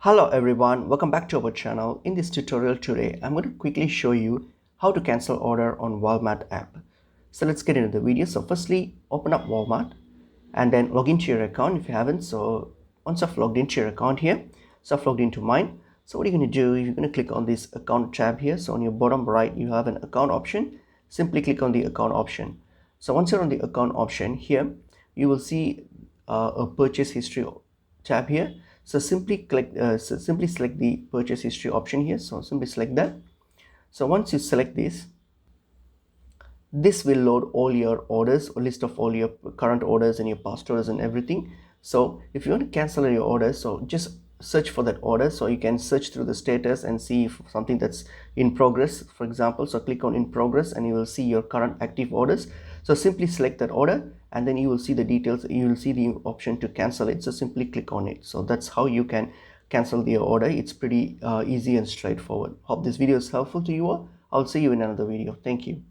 Hello everyone, welcome back to our channel. In this tutorial today, I'm going to quickly show you how to cancel order on Walmart app. So let's get into the video. So firstly, open up Walmart and then log into your account if you haven't. So once I've logged into your account here, so I've logged into mine. So what you're going to do, you're going to click on this account tab here. So on your bottom right, you have an account option. Simply click on the account option. So once you're on the account option here, you will see a purchase history tab here. So simply select the purchase history option here. So simply select that. So once you select this will load all your orders, a list of all your current orders and your past orders and everything. So if you want to cancel your order, so just search for that order. So you can search through the status and see if something that's in progress, for example. So click on in progress and you will see your current active orders. So simply select that order and then you will see the details. You will see the option to cancel it. So simply click on it. So that's how you can cancel the order. It's pretty easy and straightforward. Hope this video is helpful to you all. I'll see you in another video. Thank you.